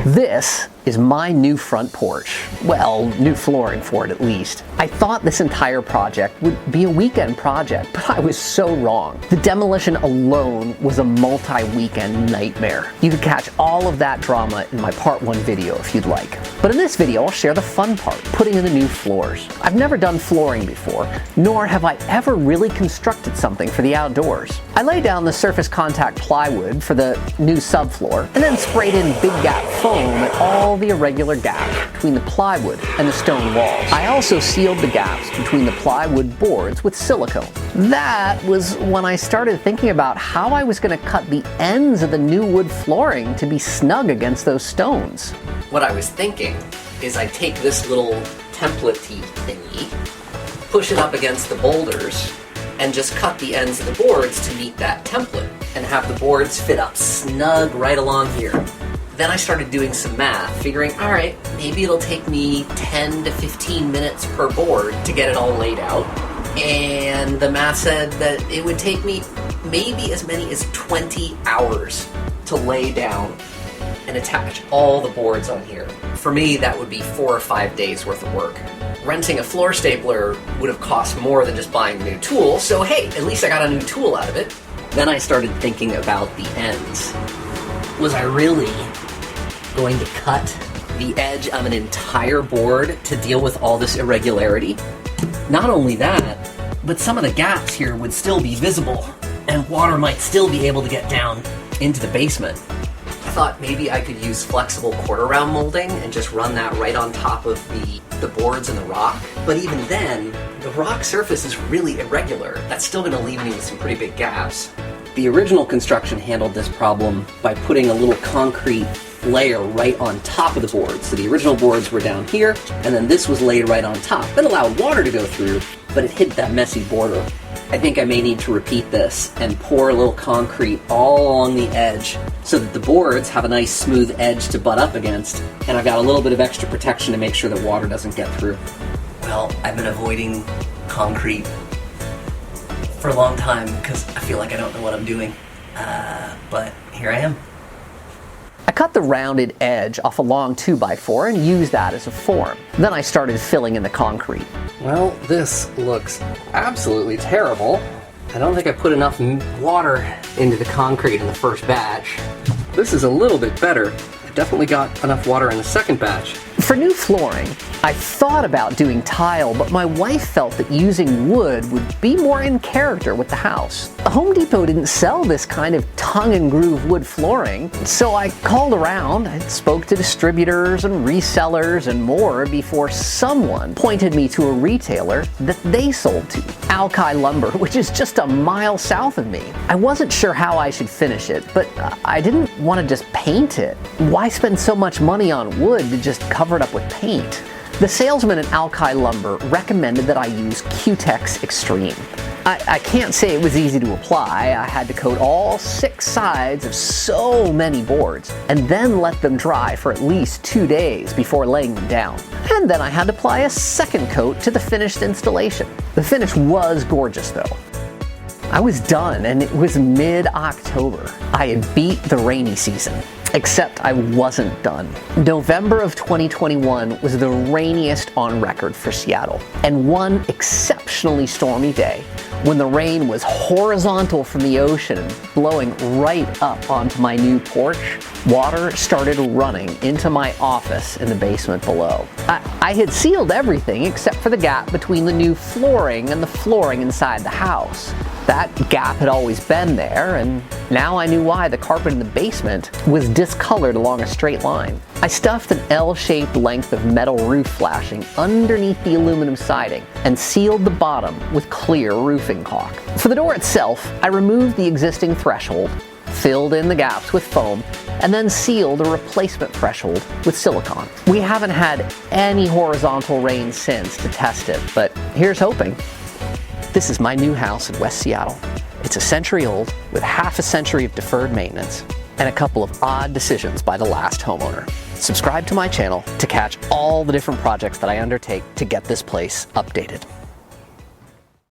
This is my new front porch. Well, new flooring for it at least. I thought this entire project would be a weekend project, but I was so wrong. The demolition alone was a multi-weekend nightmare. You could catch all of that drama in my part 1 video if you'd like. But in this video, I'll share the fun part, putting in the new floors. I've never done flooring before, nor have I ever really constructed something for the outdoors. I laid down the surface contact plywood for the new subfloor, and then sprayed in big gap foam at all the irregular gaps between the plywood and the stone walls. I also sealed the gaps between the plywood boards with silicone. That was when I started thinking about how I was going to cut the ends of the new wood flooring to be snug against those stones. What I was thinking is I take this little template-y thingy, push it up against the boulders, and just cut the ends of the boards to meet that template, and have the boards fit up snug right along here. Then I started doing some math, figuring, all right, maybe it'll take me 10 to 15 minutes per board to get it all laid out. And the math said that it would take me maybe as many as 20 hours to lay down and attach all the boards on here. For me, that would be 4 or 5 days worth of work. Renting a floor stapler would have cost more than just buying a new tool, so hey, at least I got a new tool out of it. Then I started thinking about the ends. Was I really going to cut the edge of an entire board to deal with all this irregularity? Not only that, but some of the gaps here would still be visible, and water might still be able to get down into the basement. I thought maybe I could use flexible quarter round molding and just run that right on top of the boards and the rock. But even then, the rock surface is really irregular. That's still going to leave me with some pretty big gaps. The original construction handled this problem by putting a little concrete layer right on top of the boards. So the original boards were down here, and then this was laid right on top. It allowed water to go through, but it hid that messy border. I think I may need to repeat this and pour a little concrete all along the edge so that the boards have a nice smooth edge to butt up against, and I've got a little bit of extra protection to make sure that water doesn't get through. Well, I've been avoiding concrete for a long time because I feel like I don't know what I'm doing, but here I am. I cut the rounded edge off a long 2x4 and used that as a form. Then I started filling in the concrete. Well, this looks absolutely terrible. I don't think I put enough water into the concrete in the first batch. This is a little bit better. I definitely got enough water in the second batch. For new flooring, I thought about doing tile, but my wife felt that using wood would be more in character with the house. Home Depot didn't sell this kind of tongue-and-groove wood flooring, so I called around, I spoke to distributors and resellers and more before someone pointed me to a retailer that they sold to, Alki Lumber, which is just a mile south of me. I wasn't sure how I should finish it, but I didn't want to just paint it. Why spend so much money on wood to just cover it up with paint? The salesman at Alki Lumber recommended that I use Q-Tex Extreme. I can't say it was easy to apply. I had to coat all 6 sides of so many boards and then let them dry for at least 2 days before laying them down. And then I had to apply a second coat to the finished installation. The finish was gorgeous though. I was done and it was mid-October. I had beat the rainy season. Except I wasn't done. November of 2021 was the rainiest on record for Seattle. And one exceptionally stormy day, when the rain was horizontal from the ocean, blowing right up onto my new porch, water started running into my office in the basement below. I had sealed everything except for the gap between the new flooring and the flooring inside the house. That gap had always been there, and now I knew why the carpet in the basement was discolored along a straight line. I stuffed an L-shaped length of metal roof flashing underneath the aluminum siding and sealed the bottom with clear roofing caulk. For the door itself, I removed the existing threshold, filled in the gaps with foam, and then sealed a replacement threshold with silicone. We haven't had any horizontal rain since to test it, but here's hoping. This is my new house in West Seattle. It's a century old, with half a century of deferred maintenance, and a couple of odd decisions by the last homeowner. Subscribe to my channel to catch all the different projects that I undertake to get this place updated.